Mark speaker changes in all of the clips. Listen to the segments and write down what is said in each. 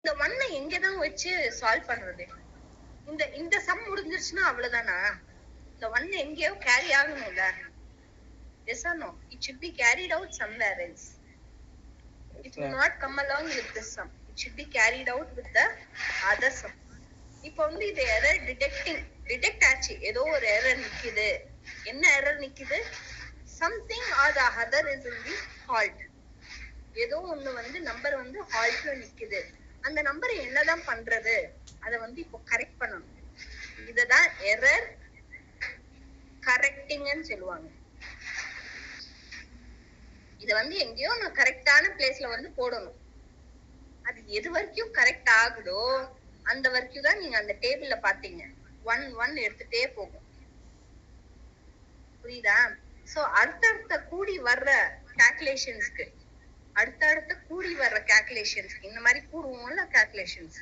Speaker 1: இந்த 1 எங்கதான் வச்சு சால்வ் பண்றது? இந்த சம் முடிஞ்சிருச்சுன்னா அவ்வளவுதானா? இந்த 1 எங்கேயோ carry ஆகணும்ல? Yes or no? It should be carried out somewhere else. It will not come along with this sum. It should be carried out with the other sum. இப்போ வந்து இது எரர் டிடெக்ட் ஆச்சு, ஏதோ ஒரு error நிக்குது. என்ன error நிக்குது? something or the other is in the halt. ஏதோ ஒண்ணு வந்து நம்பர் வந்து ஹால்ட்ல நிக்குது. அந்த நம்பரை என்னதான் பண்றது? அத வந்து இப்போ கரெக்ட் பண்ணணும். இததான் எரர் கரெக்டிங்னு சொல்லுவாங்க. இத வந்து எங்கேயோ நான் கரெக்டான பிளேஸ்ல வந்து போடணும். அது எது வரைக்கும் கரெக்ட் ஆகுதோ அந்த வரைக்கும் தான் நீங்க அந்த டேபிள்ல பாத்தீங்க 1 எடுத்துட்டே போகும். புரியுதா? சோ அடுத்தடுத்த கூடி வர்ற கால்குலேஷன்ஸ்க்கு இந்த மாதிரி கூடுவோம்ல கால்குலேஷன்ஸ்,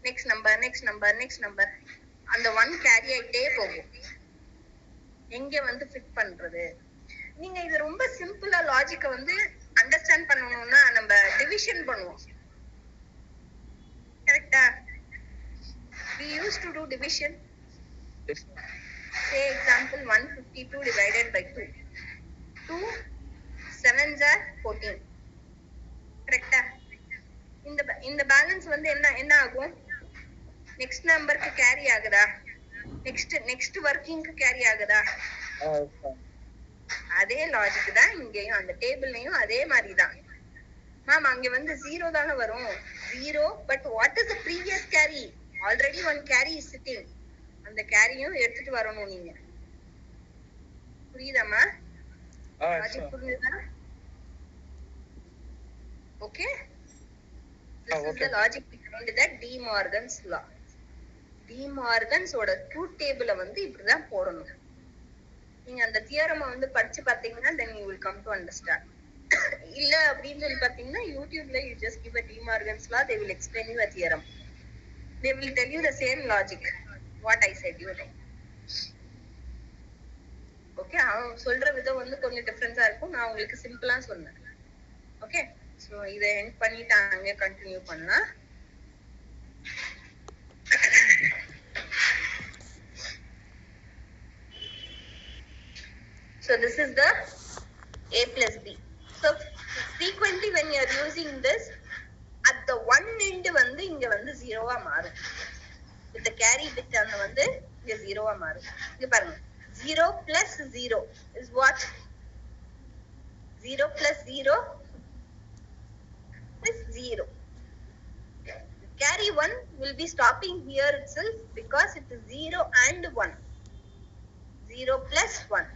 Speaker 1: நெக்ஸ்ட் நம்பர் அந்த 1 கேரி ஆயிட்டே போகும். எங்க வந்து ஃபிட் பண்றது? நீங்க இது ரொம்ப சிம்பிளா லாஜிக்க வந்து அண்டர்ஸ்டாண்ட் பண்ணணும்னா நம்ம டிவிஷன் பண்ணுவோம். கரெக்டா? we used to do division. Say example 152 divided by 2. 2 7s are 14. கரெக்டா? இந்த பேலன்ஸ் வந்து என்ன ஆகும்? நெக்ஸ்ட் நம்பருக்கு கேரி ஆகுதா? நெக்ஸ்ட் வர்க்கிங்க்கு கேரி ஆகுதா? அதே லாஜிக் தான் இங்கேயும், அந்த டேபிள்லயும் அதே மாதிரி தான். மேம் அங்க வந்து 0 தானே வரும். 0, but what is the previous carry? Already 1 carry is sitting. அந்த கேரியும் எடுத்துட்டு வரணும் நீங்க. புரியுதாமா? லாஜிக் புரியுதா? Okay, this is the logic behind the De Morgan's law. De Morgan's ஓட ட்ரூத் டேபிள வந்து இப்படிதான் போடணும். நீங்க அந்த தியரமை வந்து படிச்சு பாத்தீங்கன்னா then you will come to understand. இல்ல அப்படின்னு சொல்லி பாத்தீங்கன்னா யூடியூப்ல you just give a De Morgan's law, they will explain you a theorem. They will tell you the same logic what I said you know. Okay, அவங்க சொல்ற விதம் வந்து கொஞ்சம் டிஃபரன்ஸா இருக்கும். நான் உங்களுக்கு சிம்பிளா சொன்னேன். ஓகே, சோ இத எண்ட் பண்ணிட்டாங்க, கண்டினியூ பண்ணலாம். So this is the a plus b. So frequently when you are using this, at the one end வந்து இங்க வந்து 0வா மாறும். with the carry bit அங்க வந்து இங்க 0வா மாறும். இங்க பாருங்க, 0 plus 0 is what? 0 plus 0 is 0. Carry 1 will be stopping here itself because it is 0 and 1. 0 plus 1.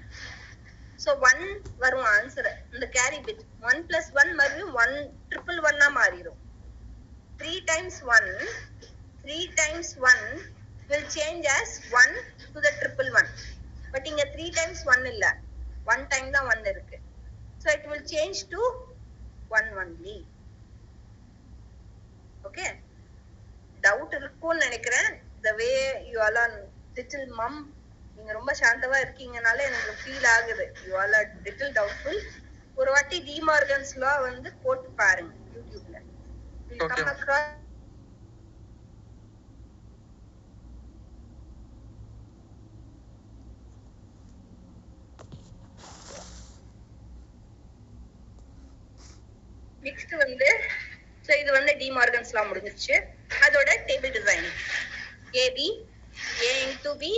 Speaker 1: So 1 வரும் ஆன்சர். இந்த கேரி பிட் 1 plus 1 மறுபடியும் 1 triple 1 மாறிடும். 3 times 1 will change as 1 to the triple 1. But இங்க 3 times 1 இல்ல, 1 time தான் 1 இருக்கு. So it will change to 1 only. Okay, doubt இருக்கும்னு நினைக்கிறேன். The way you all are little mum, நீங்க ரொம்ப சாந்தமா இருக்கீங்கனால எனக்கு ஃபீல் ஆகுது you all are little doubtful. ஒரு வாட்டி டி மார்கன்ஸ் லா வந்து போட்டு பாருங்க யூடியூப்ல. will come across. நெக்ஸ்ட் வந்து சோ இது வந்து டி மார்கன்ஸ் லா முடிஞ்சிருச்சு. அதோட table design ab a into b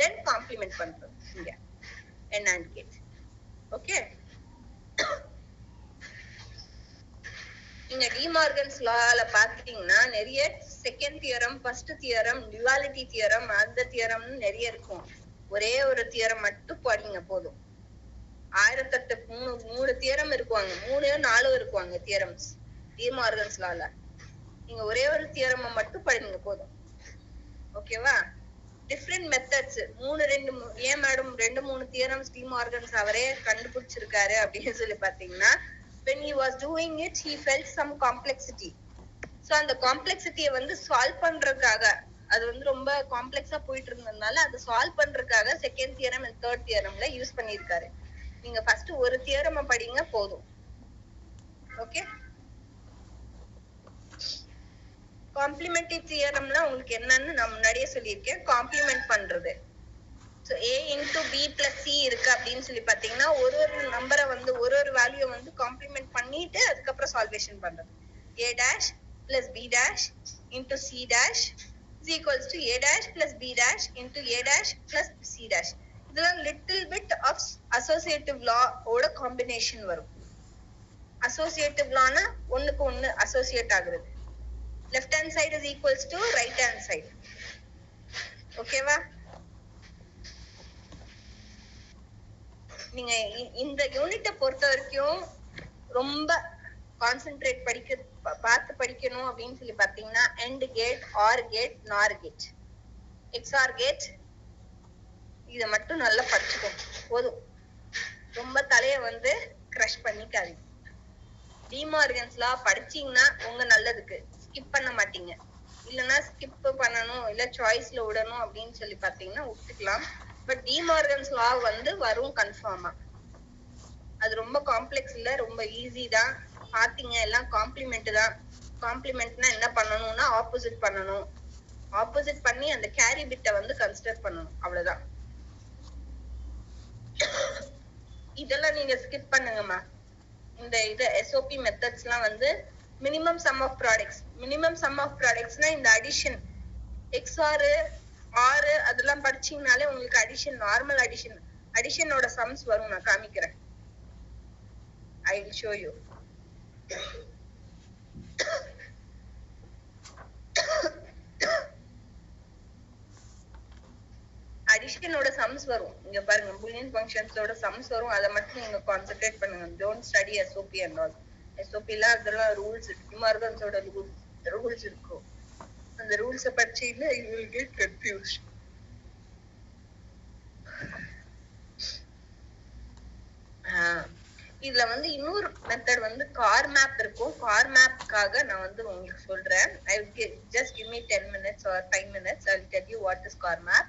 Speaker 1: then complement பண்றோம் இங்க n and k. ஓகே, நீங்க டி மார்கன்ஸ் லால பாத்தீங்கன்னா நிறைய second theorem, first theorem, duality theorem, அந்த தியரம் நிறைய இருக்கும். ஒரே ஒரு தியரம் மட்டும் படிங்க போதும். 1008 மூணு தியரம் இருக்குவாங்க, 3-4 இருக்குவாங்க தியரம்ஸ் டி மார்கன்ஸ் லால. நீங்க ஒரே ஒரு தியரம் மட்டும் படிங்க போதும். ஓகேவா? டிஃபரெண்ட் மெத்தட்ஸ் 3 ஏன் மேடம் 2-3 தியரம்ஸ் டி மார்கன்ஸ் அவரே கண்டுபிடிச்சிருக்காரு அப்படின்னு சொல்லி பாத்தீங்கன்னா, when he was doing it he felt some complexity. so அந்த காம்ப்ளெக்சிட்டியை வந்து சால்வ் பண்றதுக்காக, அது வந்து ரொம்ப காம்ப்ளெக்ஸா போயிட்டு இருந்ததுனால அதை சால்வ் பண்றதுக்காக செகண்ட் தியரம் அண்ட் தேர்ட் தியரம்ல யூஸ் பண்ணிருக்காரு. நீங்க ஃபர்ஸ்ட் ஒரு தியரமை படிங்க போதும். ஓகே, காம்ப்ளிமெண்டரி தியரம்னா உங்களுக்கு என்னன்னு நான் முன்னாடியே சொல்லியிருக்கேன். காம்ப்ளிமெண்ட் பண்றது. So a into b plus c இருக்கு அப்படின்னு சொல்லி பாத்தீங்கன்னா ஒரு நம்பரை வந்து ஒரு வேல்யூ வந்து காம்ப்ளிமெண்ட் பண்ணிட்டு அதுக்கப்புறம் சால்வேஷன் பண்றது. a dash plus b dash into c dash is equals to a dash plus b dash into a dash plus c dash. இதெல்லாம் little bit of associative law ஓட காம்பினேஷன் வரும். associative lawனா ஒண்ணுக்கு ஒண்ணு associate ஆகுறது. left hand side is equals to right hand side. ஓகேவா? நீங்க இந்த யூனிட்டை பொறுத்த வரைக்கும் ரொம்ப கான்சென்ட்ரேட் பார்த்து படிக்கணும் அப்படின்னு சொல்லி பாத்தீங்கன்னா AND gate, R gate, NOR gate, XOR gate இத மட்டும் நல்லா படிச்சுக்கோங்க போதும். ரொம்ப தலைய வந்து கிரஷ் பண்ணிக்காதீங்க. டிமார்கன்ஸ் லா படிச்சீங்கன்னா உங்க நல்லதுக்கு, ஸ்கிப் பண்ண மாட்டீங்க. இல்லைன்னா ஸ்கிப் பண்ணணும் இல்ல சாய்ஸ்ல விடணும் அப்படின்னு சொல்லி பாத்தீங்கன்னா விட்டுக்கலாம். பட் டிமார்கன்ஸ் லா வந்து வரும் கன்ஃபார்மா. அது ரொம்ப காம்ப்ளெக்ஸ் இல்ல, ரொம்ப ஈஸி தான். பாத்தீங்க எல்லாம் காம்ப்ளிமெண்ட் தான். காம்ப்ளிமெண்ட்னா என்ன பண்ணணும்னா ஆப்போசிட் பண்ணணும். ஆப்போசிட் பண்ணி அந்த கேரி பிட்டை வந்து கன்சிடர் பண்ணணும், அவ்வளவுதான். இதெல்லாம் நீங்க ஸ்கிப் பண்ணுங்கம்மா. இந்த இது எஸ்ஓபி மெத்தட்ஸ் எல்லாம் வந்து minimum sum of products. Minimum sum of ப்ராடக்ட்ஸ்னா இந்த அடிஷன் எக்ஸ்ஆர் ஆறு அதெல்லாம் படிச்சீங்கனாலே உங்களுக்கு அடிஷன், நார்மல் அடிஷனோட சம்ஸ் வரும். நான் காமிக்கிறேன். I will show you. அடிஷனோட சம்ஸ் வரும். இங்க பாருங்க, பூலியன் ஃபங்க்ஷன்ஸோட சம்ஸ் வரும். அதை மட்டும் நீங்க கான்சென்ட்ரேட் பண்ணுங்க. Don't study SOP and all. எஸ்ஓபில அதெல்லாம் ரூல்ஸ், டிமார்கன்ஸோட ரூல்ஸ் இருக்கும். அந்த ரூல்ஸை படிச்சீங்கன்னா you will get confused. இதுல வந்து இன்னொரு மெத்தட் வந்து கார் மேப் இருக்கும். கார் மேப்காக நான் வந்து உங்களுக்கு சொல்றேன். I will just give me 10 minutes or 5 minutes. I will tell you what is car map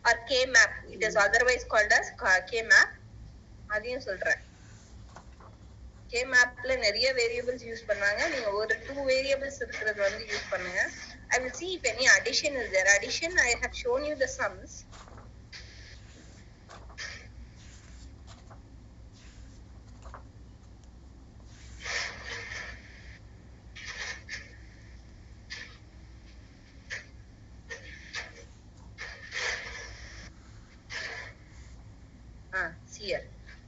Speaker 1: or K map. It is otherwise called as K map. அதையும் சொல்றேன். K mapல நிறைய variables use பண்ணுவாங்க. நீங்க ஒரு 2 வேரியபிள்ஸ் இருக்கிறது வந்து யூஸ் பண்ணுங்க. I will see if any addition is there. Addition, I have shown you the sums. Here.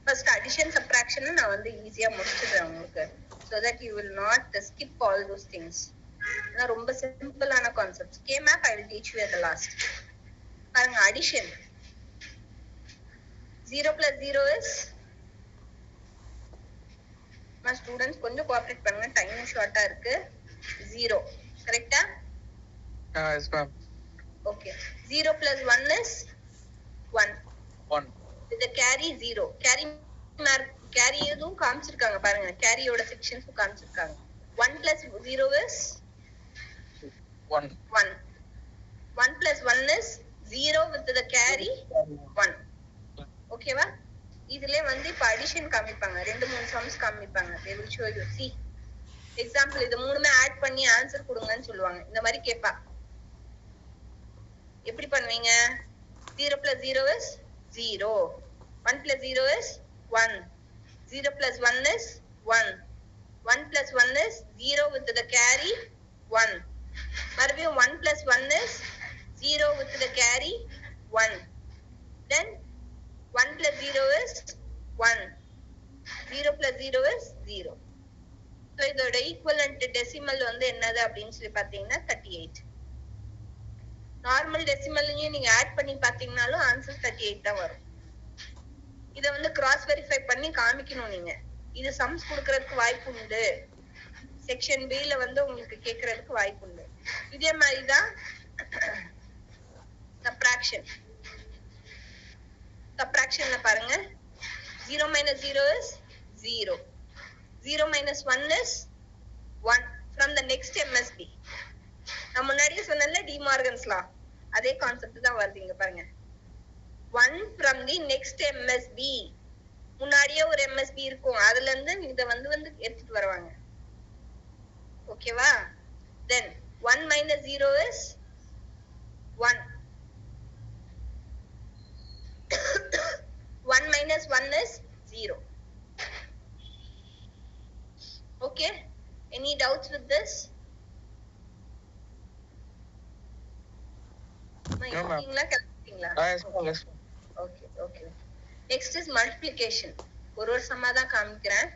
Speaker 1: First addition subtraction நான் வந்து ஈஸியா முடிச்சிடுறேன் உங்களுக்கு. So that you will not skip all those things. நான் ரொம்ப சிம்பிளான concepts. K map I will teach you at the last. பாருங்க, addition 0 plus 0 is students கொஞ்சம் கோஆபரேட் பண்ணுங்க, டைம் ஷார்ட்டா இருக்கு. 0 கரெக்ட்டா?
Speaker 2: Yes ma'am.
Speaker 1: Okay. 0 plus 1 is 1.
Speaker 2: 1.
Speaker 1: With the carry 0. Carry எதுவும் காமிச்சிருக்காங்க பாருங்க. கேரியோட செக்ஷன்ஸ் காமிச்சிருக்காங்க. 1 plus 0 is
Speaker 2: 1.
Speaker 1: 1 plus 1 is 0 with the carry 1. ஓகேவா? இதுல வந்து இப்ப அடிஷன் காமிப்பாங்க. 2-3 சம்ஸ் காமிப்பாங்க. They will show you. See. Example இது மூணுமே ஆட் பண்ணி ஆன்சர் கொடுங்கன்னு சொல்லுவாங்க. இந்த மாதிரி கேப்பா. எப்படி பண்ணுவீங்க? 0 plus 0 is 0. 1 plus 0 is 1. 0 plus 1 is 1. 1 plus 1 is 0 with the carry 1. மறுபடியும் 1 plus 1 is 0 with the carry 1. Then 1 plus 0 is 1. 0 plus 0 is 0. So இதோட ஈக்குவலன்ட் டெசிமல் வந்து என்னது அப்படின்னு சொல்லி பாத்தீங்கன்னா 38. நார்மல் டெசிமல்லையும் நீங்க ஆட் பண்ணி பாத்தீங்கன்னாலும் ஆன்சர் 38 தான் வரும். இத வந்து கிராஸ் வெரிஃபை பண்ணி காமிக்கணும் நீங்க. இது சம்ஸ் கொடுக்கறதுக்கு வாய்ப்பு உண்டு. செக்ஷன் B ல வந்து உங்களுக்கு கேக்குறதுக்கு வாய்ப்பு உண்டு. இதே மாதிரி தான் சப்ட்ராக்ஷன். சப்ட்ராக்ஷன்ல பாருங்க, 0 minus 0 is 0. 0 minus 1 is 1 from the next MSB. நான் முன்னாடியே சொன்னேன்ல டிமார்கன்ஸ் லா, அதே கான்செப்ட் தான் வருது இங்க பாருங்க. 1 from the next MSB. முன்னாடியே ஒரு MSB இருக்கும், அதுல இருந்து இத வந்து எடுத்துட்டு வருவாங்க. ஓகேவா? Then 1 minus 0 is 1. 1 minus 1 is 0. Okay, any doubts with this?
Speaker 2: No, ma'am. Yes, ma'am. Yes, ma'am.
Speaker 1: Okay. Next is multiplication. ஒரு சம்மா தான் காமிக்கிறேன்.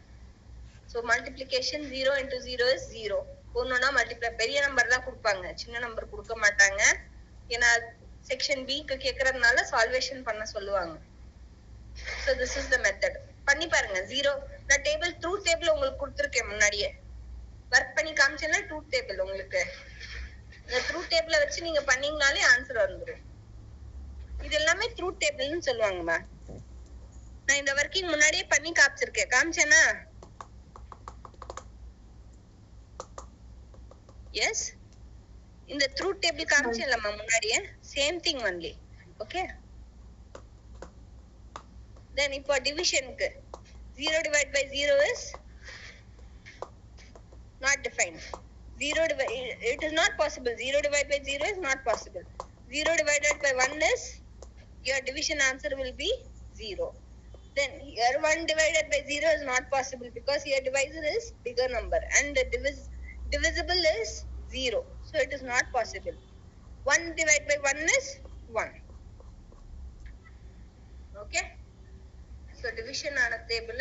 Speaker 1: So multiplication 0 into 0 is 0. ஒன்னொன்னா மல்டிப்ளை பெரிய நம்பர் தான் கொடுப்பாங்க, சின்ன நம்பர் கொடுக்க மாட்டாங்க. ஏன்னா செக்ஷன் பிக்கு கேக்குறதுனால சால்வேஷன் பண்ண சொல்லுவாங்க. So this is the method. பண்ணி பாருங்க. 0 நான் டேபிள் ட்ரூத் டேபிள் உங்களுக்கு கொடுத்திருக்கேன் முன்னாடியே. வர்க் பண்ணி காமிச்சேன்னா ட்ரூத் டேபிள் உங்களுக்கு. இந்த ட்ரூத் டேபிள வச்சு நீங்க பண்ணீங்கனாலே ஆன்சர் வந்துரும். இது எல்லாமே ட்ரூத் டேபிள்னு சொல்லுவாங்கம்மா. நான் இந்த வர்க்கிங் முன்னாடியே பண்ணி காமிச்சேனா? எஸ், இந்த ட்ரூத் டேபிள் காமிச்சேன்லம்மா முன்னாடியே. Same thing only. ஓகே, தென் இப்போ டிவிஷனுக்கு 0 divided by 0 is not defined. It is not possible. 0 divided by 0 is not possible. 0 divided by 1 is, your division answer will be 0. Then here 1 divided by 0 is not possible because your divisor is bigger number and the divisible is 0. So it is not possible. 1 divided by 1 is 1. Okay. So division on a table.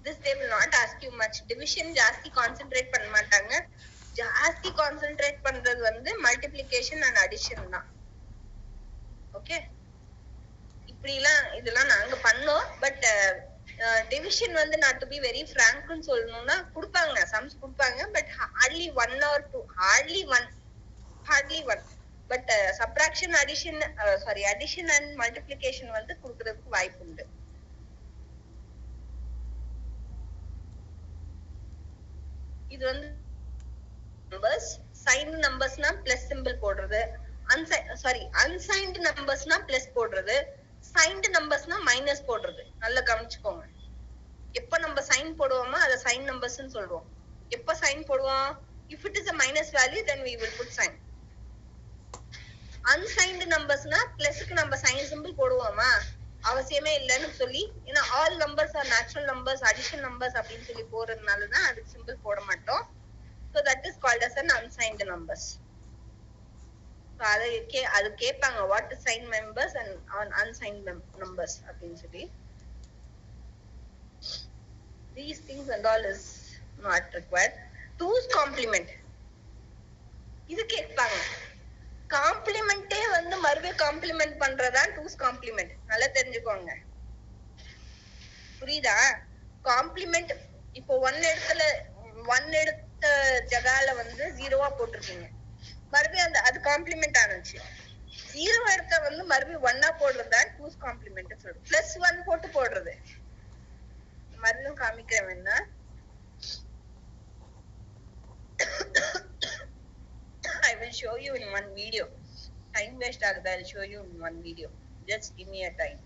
Speaker 1: This they will not ask you much. Division ஜாஸ்தி concentrate பண்ண மாட்டாங்க. ஜாஸ்தி concentrate பண்றது வந்து multiplication and addition தான். Okay, இதெல்லாம் நாங்க பண்ணோம். பட் டிவிஷன் வந்து not to be very frank ன்னு சொல்லணும்னா கொடுப்பாங்க, சம்ஸ் கொடுப்பாங்க. But hardly 1 or 2, hardly one. But subtraction, addition and multiplication வந்து கொடுக்கிறதுக்கு வாய்ப்பு உண்டு. இது வந்து நம்பர்ஸ். சைன்ட் நம்பர்ஸ்னா பிளஸ் சிம்பிள் போடுறது, அன்சைன்ட் நம்பர்ஸ்னா பிளஸ் போடுறது, சைன்ட் நம்பர்ஸ்னா மைனஸ் போடுறது. நல்லா கவனிச்சுக்கோங்க. எப்ப நம்ம சைன் போடுவோமோ அத சைன் நம்பர்ஸ்னு சொல்றோம். எப்ப சைன் போடுவோம்? if it is a minus value then we will put sign. unsigned நம்பர்ஸ்னா பிளஸ்க்கு நம்ம சைன் சிம்பிள் போடுவோமா? அவசியமே இல்லைன்னு சொல்லி, ஏன்னா all numbers are natural numbers, addition numbers அப்படின்னு சொல்லி போறதுனால தான் அதுக்கு சிம்பிள் போட மாட்டோம். So that is called as an unsigned numbers. So அது கேட்பாங்க, what is signed numbers and unsigned numbers அப்படின்னு சொல்லி. These things and all is not required. 2's complement இது கேட்பாங்க. காம்ப்ளிமெண்டே வந்து மறுபடியும் காம்ப்ளிமெண்ட் பண்றதா 2's complement. நல்லா தெரிஞ்சுக்கோங்க, புரியுதா? காம்ப்ளிமெண்ட் இப்போ 1 எடுத்த ஜகால வந்து 0வா போட்டிருக்கீங்க, மறுபடியும் அது காம்ப்ளிமெண்ட் ஆனச்சு. 0 எடுத்த வந்து மறுபடியும் 1ஆ போடுறதா 2's complement சொல்றோம். +1 போட்டு போடுறது. மறுபடியும் காமிக்கிறேன் வேணா. I will show you in one video. Time waste ஆகுது. I will show you in one video. Just give me a time.